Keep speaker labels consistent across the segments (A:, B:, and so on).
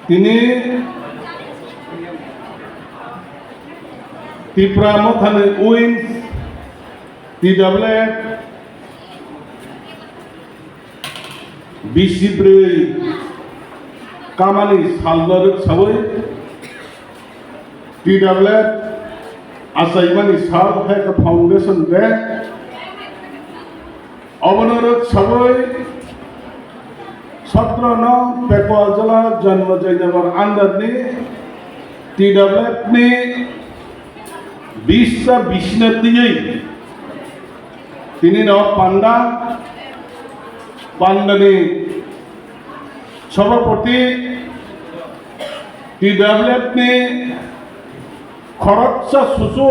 A: তিনি Tripura মথানে wins TWF 24 কামানি সালদারক সাবই TWF আসাইমানি সাল হেক foundation বে অবনরক সাবই 17 নং পেকুয়া জেলা জন্ম জয়নগর আন্ডারনি TWF ni 20 নে দিয়েই তিনি পান্ডানি সভাপতি TWF ni খরচা সুসু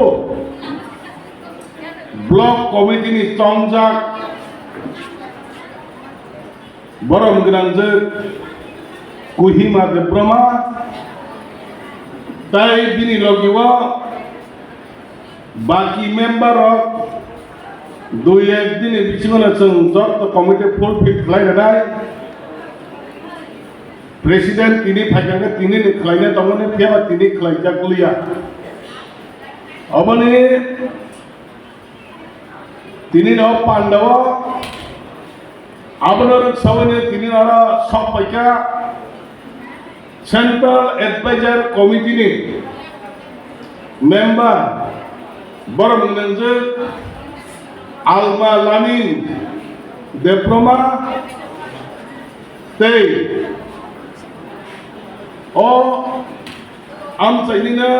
A: ব্লক কমিটি ni চংজাক বরম গ্রাঞ্জে কুহিমা দেব্রমা তাই দিনী লগিব বাকি মেম্বার দুই একদিনে বিছিমনে যত কমিটি ফুলফিল খাইনাই প্রেসিডেন্ট তিনি ফাইকাকে তিনি খাইনে তমনে ফেবা তিনি খাইজা গুলিয়া অবনে তিনি পান্ডব আবনর সবনে তিনি সব পাইকা central adviser committee ni member বরম গঞ্জে আলমা লামিন দেব্রমা তেই ও আমসাইনিনা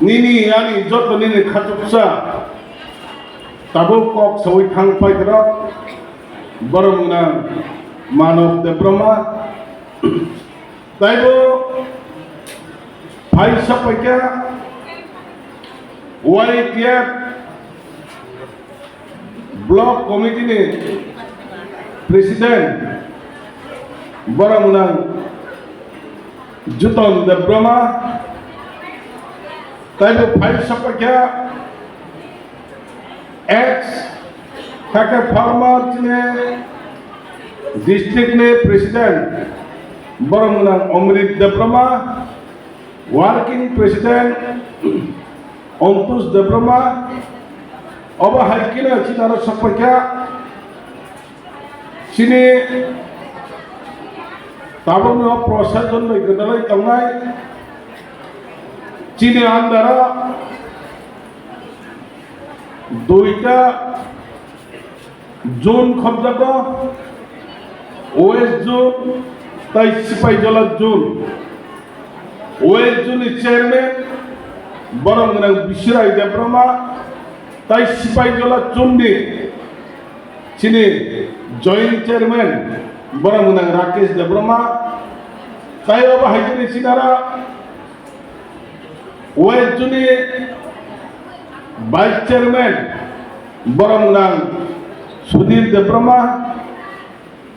A: নিনি আনি যত নিনি খাচুকসা তাবো কক সই থাং পাইদ্রা বরম না মানব দেব্রমা তাইবো ভাই সপাইকা YTF block committee ni president বরমনাং জুতন দেব্রমা তাইবো ভাই সপাইকা এক্স থাকে ফার্মার চিনে ডিস্ট্রিক্ট ni প্রেসিডেন্ট বরমনাং অমৃত দেব্রমা ওয়ার্কিং প্রেসিডেন্ট অন্তুষ দেব্রমা অবহাইকিনা চিনার সপক্ষা চিনি তাবন প্রশাসন গদালাই তংনাই চিনি আন্দারা দুইটা জোন খবজাগ ওয়েস্ট জোন তাই সিপাহীজলা জোন ওয়েস্ট জোনের চেয়ারম্যান বরং বিশ্বরাই দেব্রমা তাই সিপাহীজলা চন্ডী চিনি জয়েন্ট চেয়ারম্যান বরং রাকেশ দেব্রমা তাই অবহাইজনী চিনারা ওয়েস্ট জোনে ভাইস চেয়ারম্যান বরং সুধীর দেব্রমা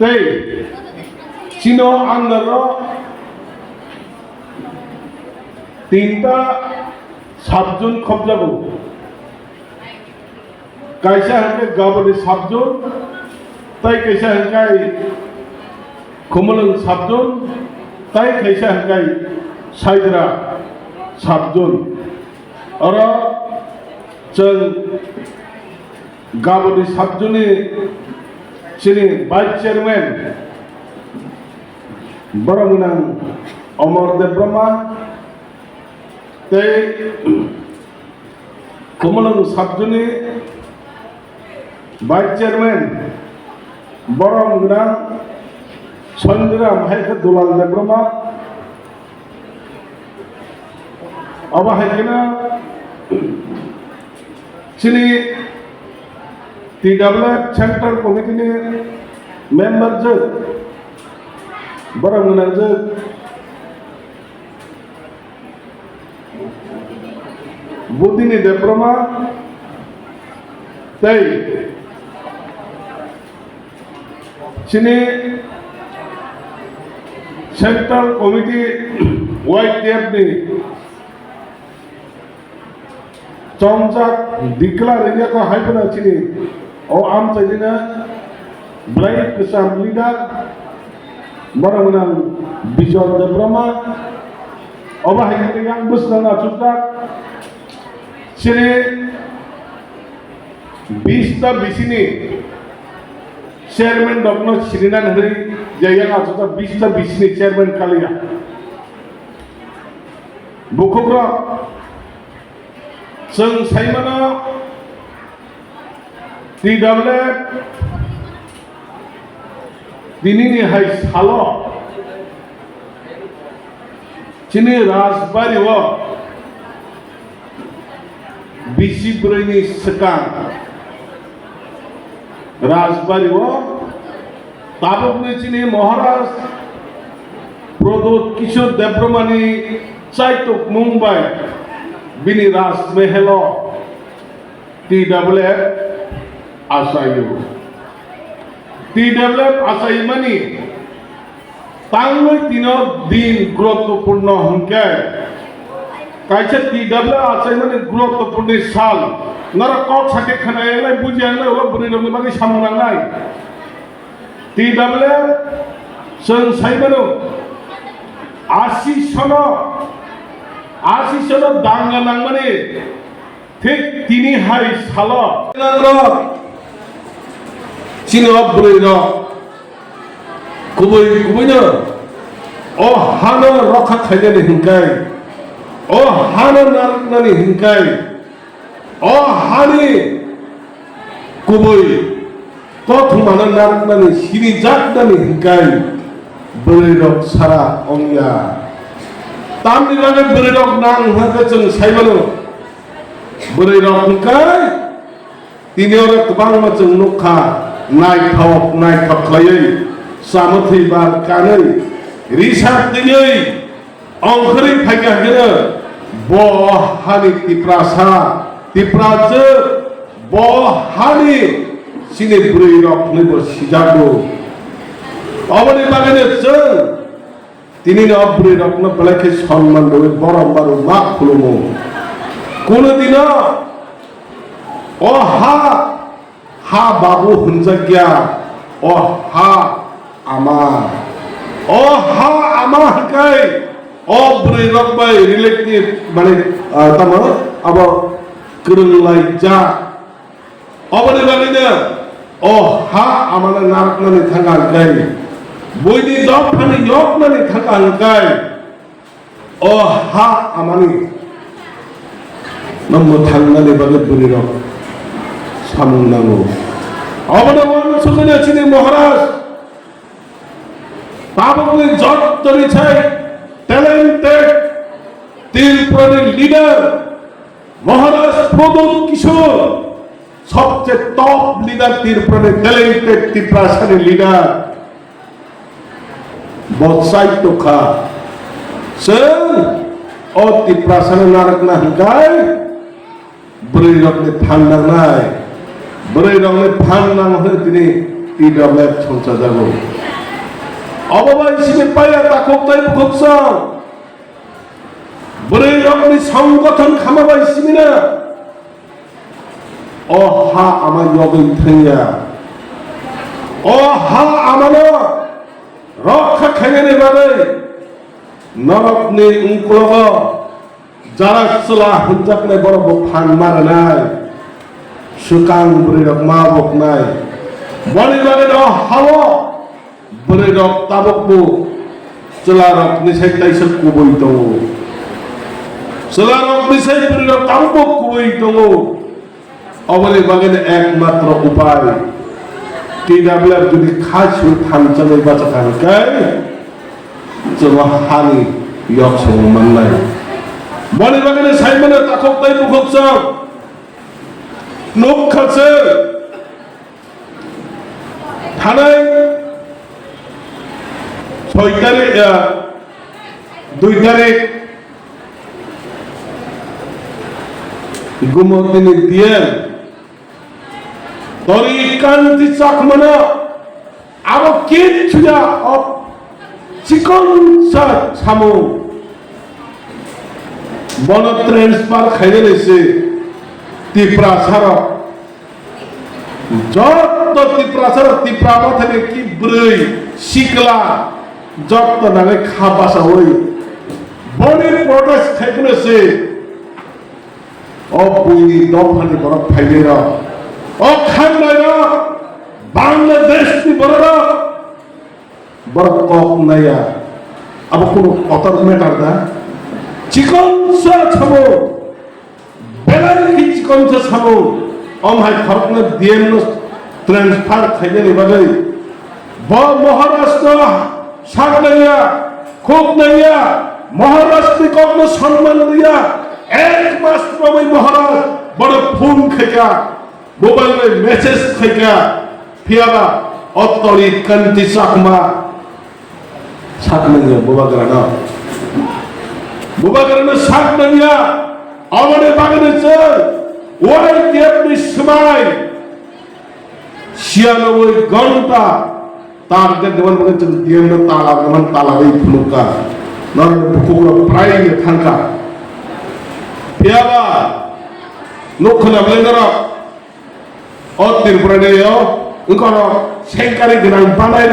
A: তাই চিনো আন্দার তিনটা সাতজন খবজাবো কাইসা হকে গাবনি সাতজন তাই কাইসা হকাই খুমলং সাতজন তাই কাইসা হকাই সাইদরা সাতজন আর চল গাবনি সাতজনে চিনি ভাইস চেয়ারম্যান বরমনাং অমর দেব্রমা তাই কমলং সাতজনে ভাইস চেয়ারম্যান বরমনাং সঞ্জরাম হাইকে দুলাল দেব্রমা অবহাইকিনা চিনি TWF central committee ni member যে বরমনাং যে বুদিনী দেব্রমা তাই চিনি সেন্ট্রাল কমিটি YTF ni চংচাক ডিক্লার এরিয়া ko হাইপনা চিনি ও আম চাইনা ব্লাইক কিসাম লিডার বরমনাং Bijon Debrama Obahai yang busna chutak sini 20টা বিসিনি চেয়ারম্যান ডক্টর শ্রীনাথ হরি জায়গা আছে 20টা বিসিনি চেয়ারম্যান কালিয়া বুকুগ্রা जों साइमाना TWF दिनैनि हाय साल' चिनि राजबारियाव बिसिब्रैनि सिगां राजबारियाव ताबुकनि चिनि महाराज प्रदोत किशोर देब्रमानि चाइतक मुंबाइ बिनि राजमहल TWF आसायो TWF आसायमानि तांगै दिनाव दिन गुरुत्वपूर्ण हुंके कायसे TWF आसायमानि गुरुत्वपूर्ण साल नरा कक साके खनायलाय बुजियालाय ओला बुरिरनि बागै सामलांनाय TWF जों सायबानो 80 सन दांगा नांमाने ठीक तिनि हाय साल चिनो बुरैर गुबैनो अ हानो रखा खायनानै हिंखाय अ हानो नारनानै हिंखाय अ हानि गुबै कथुमानो नारनानै सिनि जातनानै हिंखाय बुरैर सारा अंगिया तामनि बागै बुरैर नांहोखो जों सायबानो बुरैर हिंखाय दिनैआव गोबां जों नखा नायथाव खालायै सामथै बार कानै रिसार्च दिनै अंखरै फायगागोनो बहानि तिप्राजो बहानि सिनि बुरै रखनैबो सिजागो अबनि बागैनो जों दिनैनो बुरै रखनो बेलाखे सन्मान दो बरमबार मा खुलुमो कोनो दिना अ हा बाबु हुनजागिया अ हा आमा हकाय अ बुरै रखबाय रिलेटिव माने तमा अब गोरोंलाय जा अबनि बागैनो अ हा आमाना नारकनानै थांगांगाय बयनि जब फानि यकनानै थांगांगाय अ हा आमानि नम्म थांनानै बागै बुरै रख सामुंनांगौ अबनि सगैनो चिनि महाराज ताबुकनि जत्तरि छाय टैलेंटेड तिरपुरानि लिडार महाराज प्रदोत किशोर सबचेয়ে टप लिडार तिरपुरानि टैलेंटेड तिप्रासानि लिडार बसाइतखा जों अ तिप्रासानि नारकना हिंखाय बुरै रखनि थांनांनाय बुरै रखनि फाननांहो दिनै TWF संसार जागौ अबबाय सिबि पाया ताखबताय बुखबसां बुरै रखनि संगठन खामाबाय सिबिना अ हा आमा यगै थैया अ हा आमानो रक्षा खायनानै बागै नरकनि उंकुलग जारा चला हुनजाकनाय बरबो फान मारनाय सुकां बुरै रक मा बकनाय बनि बागै अ हाव बुरै रक ताबकबो चला रक निसाय ताइसर कुबै दङ चला रक निसाय बुरै रक ताबकबो कुबै दङ अबनि बागैनो एकमात्र उपाय TWF जुदि खासु थांजानाय बाजाखांखाय जों हानि यक्सं मोननाय बनि बागैनो साइमोनो ताखबताय बुखबसां नखखासो थानाय 6 तारिख 2 तारिख गुमतिनि दियेन दरि कान्ति चाखमना अब किच्छुजा अब चिकन सा सामु बन ट्रान्सफार खायनानैसो तिप्रासार जत तिप्रासार तिप्राबाथानि कि ब्रै सिकला যত নাগে খাবাসা ওই বনের প্রটেস্ট খাইগুলোছে ও বুই দফানি বড় ফাইলের ও খান্ডাইর বাংলাদেশ নি বড় বড় কক নাইয়া আবার কোনো অতর মেটার দা চিকন ছাবো বেলার কি চিকন ছাবো অমহাই খরকনে দিয়েন ট্রান্সফার খাইলে নিবাগৈ মহারাষ্ট্র সাগ নাইয়া খুব নাইয়া মহারাষ্ট্র কগ্ন সম্মান দিয়া এক মাস প্রবই মহারাজ বড় ফোন খাইকা মোবাইলে মেসেজ খাইকা ফিয়াবা অত্তরি কান্তি চাকমা সাগ নাইয়া বুবা গরানা সাগ নাইয়া আমাদের বাগানে চল ওই আপনি সময় 96 ঘন্টা তার দেওয়ান বলে দিয়ে তালা গমান তালা ওই ফুলকা নর বুকুগুলো প্রায় থাকা পেয়াবা নক্ষনা বলেন ও ত্রিপুরা ওখানে সেঙ্কারি গনাং বানাই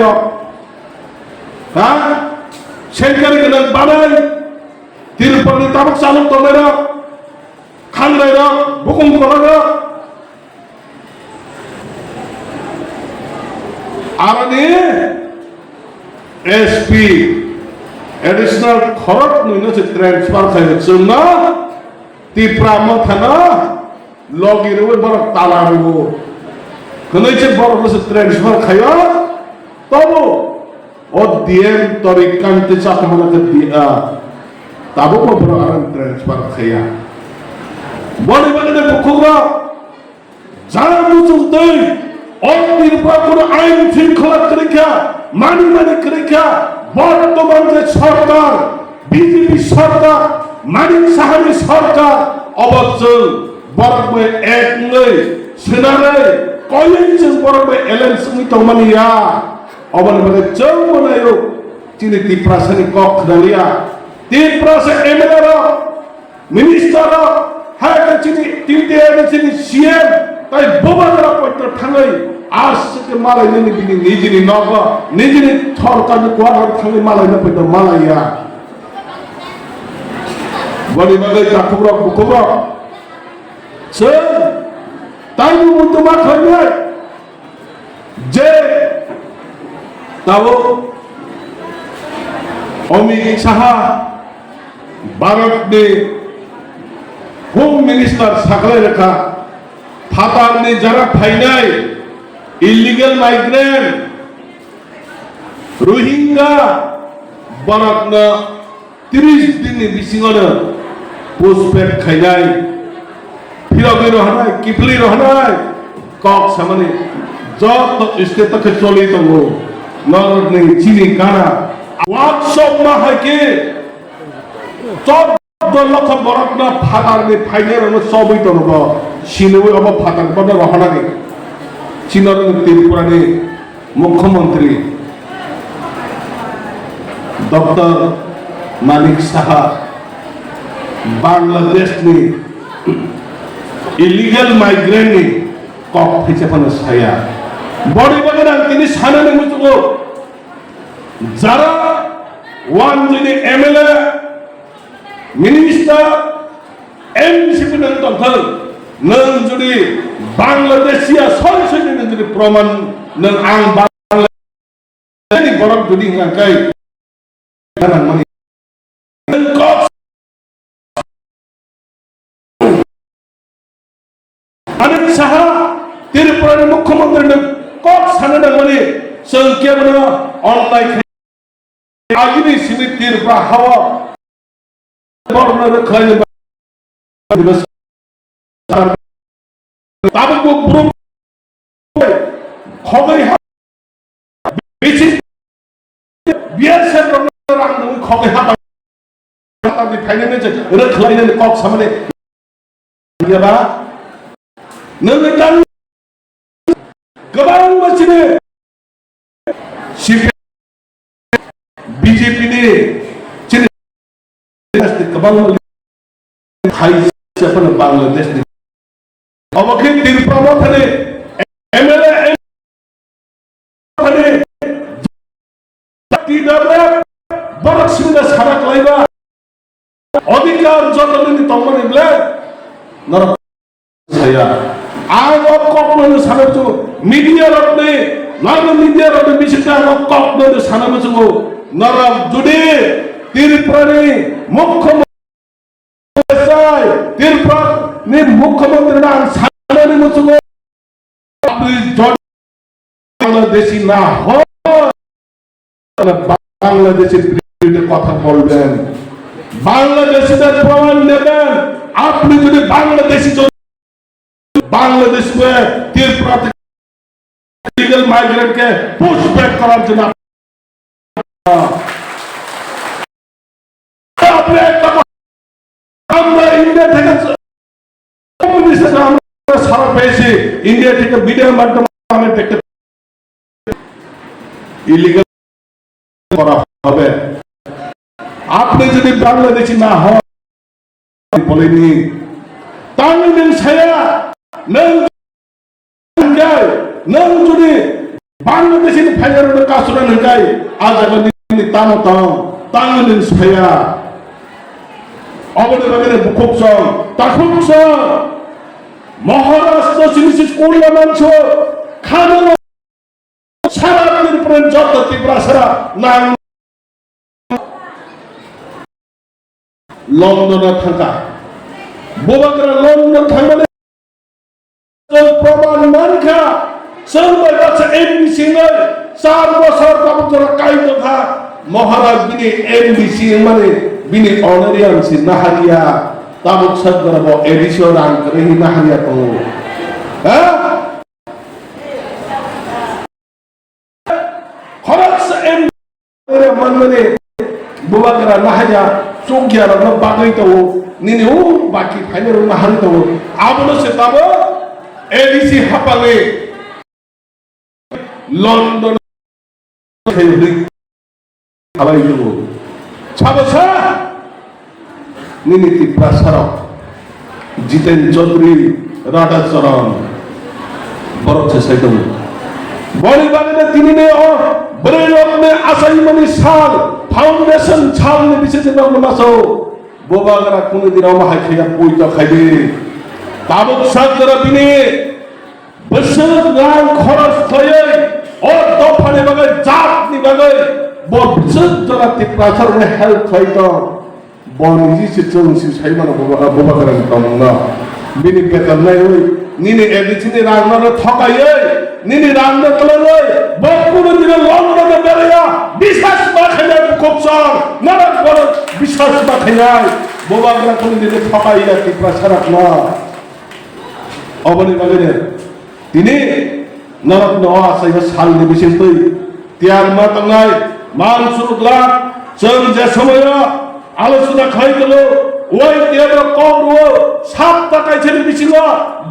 A: হ্যাঁ সেঙ্কারি গনাং বানাই ত্রিপুরা তাবক চালক তোমার খান্দাই বুকুম করা আরানি এসপি এডিশনাল খরচ নইনছে ট্রান্সফার খাইছে না ত্রিপুরা মথানা লগির ওই বড় তালারো কনইছে বড় হচ্ছে ট্রান্সফার খাইয়া তবু ও দিয়েন তরিকান্তে চাকমানাতে দিয়া তাবো বড় আরাম ট্রান্সফার খাইয়া বড়ি বাগানে বুকুরা যারা মুচুতে অন্তির পর কোন আইন শৃঙ্খলা করেখা মানি করেখা বর্তমান যে সরকার বিজেপি সরকার মানিক সাহাবি সরকার অবচল বরবে এক নয় সেনারে কয়েক বরবে এলেন সুমিত মানিয়া অবলম্বনে চৌবনায় চিনি ত্রিপ্রাসনি কক দালিয়া ত্রিপ্রাসে এমএলএ মিনিস্টার হ্যাঁ চিনি তিনটে চিনি সিএম তাই বোবাদরা পয়ত্র ঠাঙ্গাই আসছে মালাই নিনি বিনি নিজিনি নগ নিজিনি সরকার কোয়ার ঠাঙ্গাই মালাই না পয়ত্র মালাইয়া বড়ি বাগাই কাকুরা বুকুরা সে তাই মধ্যে মাঠ হয়ে যে তাও অমিত শাহ ভারত ने হোম মিনিস্টার সাকলে রেখা ফাতার ने যারা ফাইনাই ইলিগাল মাইগ্রেন্ট রোহিঙ্গা ভারত না 30 दिन বিসিঙনে পোস্টপেড খাইনাই ফিরবি রহনাই কিফলি রহনাই কক সামনে যত স্টেটকে চলি তঙ্গ নরদ নেই চিনি কানা ওয়ার্কশপ না হয় কি 14 লক্ষ বরক না ফাটার নে ফাইনার ন সবই তো নব সিনবই অব ফাটার বড় রহনানি চীনের ত্রিপুরানি মুখ্যমন্ত্রী ডক্টর মানিক সাহা বাংলাদেশ ने इलीगल माइग्रेंट ने कॉक फिचे पण साया बॉडी बगना तिनी सानाने मुचगो जरा वन जिनी एमएलए मिनिस्टर एमसीपी नन तंथल नन जुडी बांग्लादेशिया सलसनि नन जुडी प्रमाण नन आं बांग्लादेशनि बरक जुडी ngakai नन मनि अनिल शाह त्रिपुरा मुख्यमंत्री ने कॉक सानना मने संख्या बना ऑनलाइन आगिनी सिमी त्रिपुरा हवा बर्नर खाने दिवस तब को ब्रो खगै हा बिछि बिएसएफ रंग खगै हा ताबि फाइनेने रे खलाइने कॉक सामने याबा नोंथां गोबां मानसिनो बीजेपी ने गोबां हाइसेफोर बांग्लादेश अबखि त्रिपुरा थाने एमएलए थाने टीडब्ल्यू মিডিয়ার যতদিন তমনি বলে নরক ছায়া আগ কখনো সানাবছো মিডিয়ার আপনি নরক মিডিয়ার আপনি বিশেষটা কখনো সানাবছো নরক জুড়ে ত্রিপুরানি মুখ্যমন্ত্রী ত্রিপুরানি মুখ্যমন্ত্রী নাম সানানি মুছো আপনি বাংলাদেশি না হয় বাংলাদেশের বিরুদ্ধে কথা বলবেন বাংলাদেশিদের প্রমাণ নেবেন আপনি যদি বাংলাদেশি বাংলাদেশ ত্রিপুরা থেকে ইলিগাল মাইগ্রেন্টকে পুশব্যাক করার জন্য আমরা ইন্ডিয়া থেকে সারা পেয়েছি ইন্ডিয়া থেকে ভিডিওর মাধ্যমে আমি দেখতে ইলিগাল করা হবে আপনি যদি বাংলাদেশি না হন বলেনি তাহলে ছায়া নং যদি বাংলাদেশি ফাইনাল কাজরা নয় আজ আমি তানো তাঙ্গলিন ছায়া অবদানের বুকুকসং তাকুকসং মহারাষ্ট্র সিনিসিস কোরিয়া মাংস খানো সারা ত্রিপুরার যত ত্রিপুরা সারা না লন্ডনে থাকা বোবাকরা লন্ডন থাকলে প্রমাণ মানখা সবাই কাছে এমবিসি নয় 4 বছর তারপর কাইত থা মহারাজ বিনি এমবিসি মানে বিনি অনারিয়ানসি নাহারিয়া তাবক সদরব এডিশন আন করে নাহারিয়া তো হ্যাঁ খরচ এম মানে বোবাকরা নাহারিয়া চোকিয়ার না বাগাই তো নিনে ও বাকি ফাইনাল নাহারি তো আবলো সে তাবো এডিসি হাপালে লন্ডন খাবাই দেব ছাবসা নিনীতি প্রাসারক জিতেন চৌধুরী রাধাচরণ বরছে সেটু বলিবাগে তিনি নে ও ব্রেলক মে আসাইমনি সাল ফাউন্ডেশন ছাল নে বিশেষে নমাসো বোবাগরা কোনদিন আমায় খেয়া পয়টা খাইবে তাবক সাগরা বিনে বছর গান খরচ হয়ে ও দফানে বাগে জাতনি বাগে বছর জরাতে প্রাসারে হেল্প হইতো বনিজি সিচংসি সাইমানো বোবাগরা তমনা বিনি বেতন নাই ওই নিনে এডিচিনে রান্নারে ঠকাইয়ে নিনি রান্না করে বকুনো দিনে লন্ডনে বেরিয়া বিশ্বাস মাখাইয়া কোপসর নরক বড় বিশ্বাস মাখাইয়া বোবাগরা কোনদিন ঠকাইয়া ত্রিপুরা সারাক না অবনি বাগের তিনি নরক নওয়া সাইবা সালনি বিশেষ তৈ তিয়ার মাতাঙ্গাই মান সুরুগলা চং যে সময় আলোচনা খাই গেল ওই তিয়ার কমরো 7 টাকায় ছেড়ে দিছিল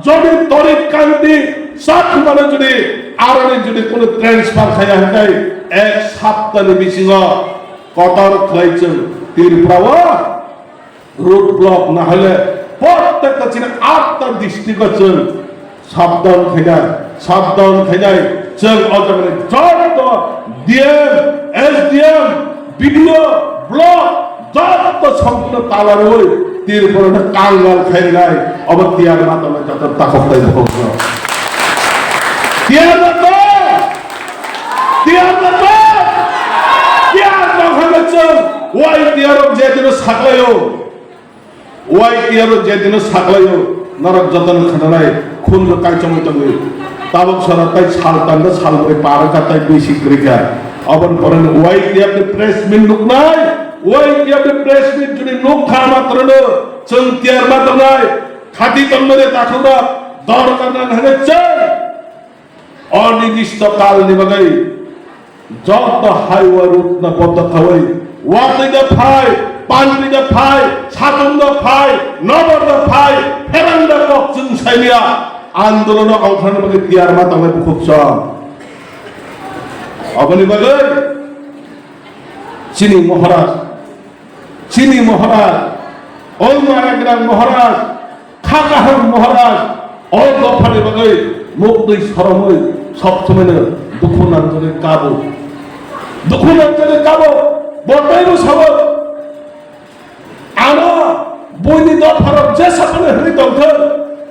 A: যদি তরিক কান্তি 7 মানে যদি আরনে যদি কোন ট্রান্সফার খাইয়া হয় 1 সপ্তাহ বিছিল কতর খাইছেন ত্রিপুরা রোড ব্লক না হলে প্রত্যেকটা ছিল 8টা ডিস্ট্রিক্ট সাবধান খেজায় চল অজগরে যত ডিএম এসডিএম বিডিও ব্লক যত সম্পূর্ণ তালার ওই তীরপুরে কাঙ্গাল খেয়ে নাই অবতিয়ার মাধ্যমে যত তাকতাই ভোগ তিয়ার মাধ্যমে চল ওই তিয়ার যেদিন সাকলায়ও ওই তিয়ার যেদিন সাকলায়ও নরক যতন খানায় খুন কাই চমতঙ্গি তাবক সরতাই সালতান্ডা সালরে পারকাতাই বেশি করিকা অবন পরেন ওই কি আপনি প্রেস মিট লুক নাই ওই কি আপনি প্রেস মিট যদি লোক খা মাত্র নো চন্তিয়ার মাত্র নাই খাটি তন্মরে তাখবা দরকার না হচ্ছে অনির্দিষ্ট কাল নিবাগাই যত হাইওয়া রুট না পথ খাওয়াই ওয়াতিদা ফাই পানবিদা ফাই সাতন্দা ফাই নবদা ফাই ফেরান্দা ককচুন সাইনিয়া আন্দোলন অংশগ্রহণ করে তিয়ার মাতামে খুব সব অবনি বাগৈ চিনি মহারাজ ওই মায়াগ্রাম মহারাজ খাকাহন মহারাজ ওই দফানে বাগৈ মুক্তি সরমই সবসময় দুঃখনাঞ্চলের কাবু বটাইরও সব আনা
B: দফার যে সাপনে হই দংথ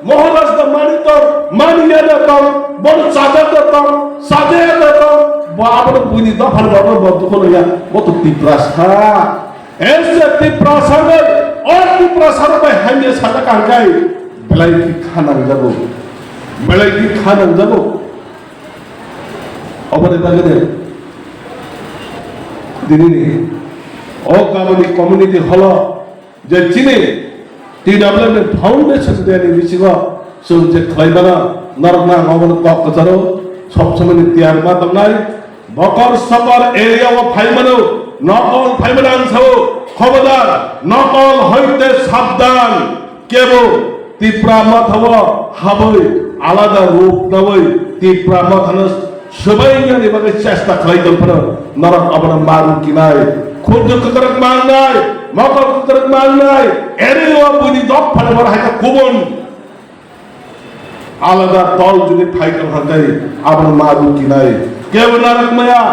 B: মহারাষ্ট্র মানিয়া দং বড় সাজা দং সাজে দং বাবর বুনি দফার বাবর বন্ধ করিয়া মত তিপ্রাসা ऐसे तिप्रासा में और तिप्रासा में हमें सादा कांगाई बेलाई की खाना जाबो बेलाई की खाना जाबो अबरे बागने दिनी ओ गाबनी कम्युनिटी हॉल जे चिने टीडब्ल्यूएम फाउंडेशन देनी बिसिगो जों जे खायबाना नरना गाबन कक कचारो सब समय त्याग मा दंनाय बकर सकर एरिया व फाइमनो নকল ফাইনান্স খবরদার নকল হইতে সাবধান কেবল তিপ্রামত হব হাবই আলাদা রূপ নবই তিপ্রামত হন সবাই জানি বাগে চেষ্টা খাইতে পারে নরক আবার মারু কি নাই খুদ করক মান নাই নকল করক মান নাই এরিও বুনি দপ ফলে বড় হাইতে কুবন আলাদা দল যদি ফাইতে হয় আবার মারু কি নাই কেবল নরক মায়া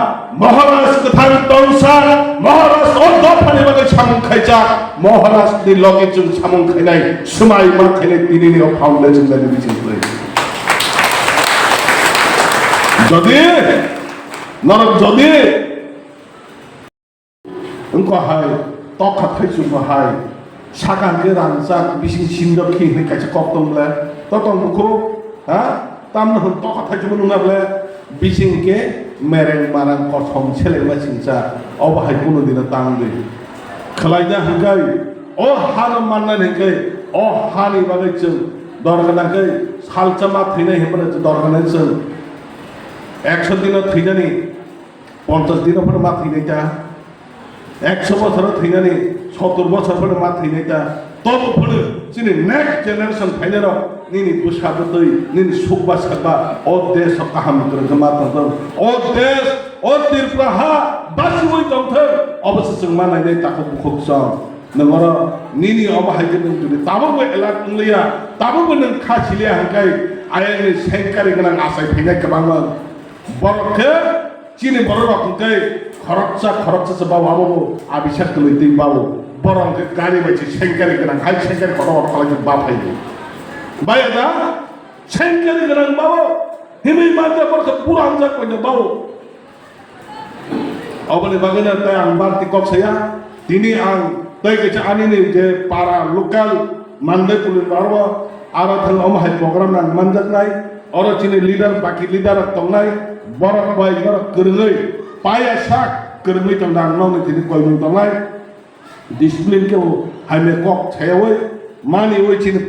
B: মহারাজ কথান তংসার মহারাজ ও দফানে বাগে সামন খাইছা মহারাজ দি লগে जों সামন খাইনাই সুমাই মা খাইনে তিনিনি ফাউন্ডেশন দানি বিচিন করে যদি নরক যদি 응거 হাই তখা থাইছুম হাই সাকাকে রানসাক বিসিং সিনদখি নে কাছে কক্তমলে ততমখো হ্যাঁ তামন হন তখা থাইছুম নুনাবলে বিসিংকে মেরেং মারাং কথম ছেলে মাছিংসা অবাহাই কোনোদিন তাंगदे खलायना हंगाय अ हान मानना हंगाय अ हानि बागै जों दरगानाखै सालचामा थैनाय हेमने दरगानाय जों 100 दिन थैनानै 50 दिनफोर मा थैनायता 100 बছर थैनानै 70 बছरफोर मा थैनायता तबफोर जोंनि नेक्स्ट जेनारेशन फाइनाल निनि बुसाबदै निनि सुखबा साबा अ देश काहाम गमा तंथ अ देश अ तिरफ्राहा बासिवै तंथ अबसे जों मानायनाय ताखौ बुखुकसा नंगरा निनि अबाहायजों नों जुदि ताबो एलार्ट नलिया ताबो नों खासिलिया हंगाय आयनि सेंकारि गोनां आसाय फैनाय गोबांमोन बरखे चिनि बर रखंकै खरकसा बाबो आबिसार कलैदै बाबो बरंके गारि बायदि सेंकारि गोनां हाय सेंकारि खरक खालायजों बाफायो बायदा सेंकारि गोनां बाबो हिमै मानजा बरखे पुरान जाकैनो बाबो अबनि बागैनो ताय आं बारति कक्सया दिनै आं ताय गैसे आनिनि जे पारा लोकल मानदे पुलिन बारबो आरो थां अमहाय प्रग्राम नां मानजानाय अरो चिनि लीडर बाकी लीडर तंनाय बरक बाय बरक गोरङै पाया साक गोरङै तंनां नौनि दिनै कयमु तंनाय डिसिप्लिन के हाइमे कक छायावै मानि वै चिनि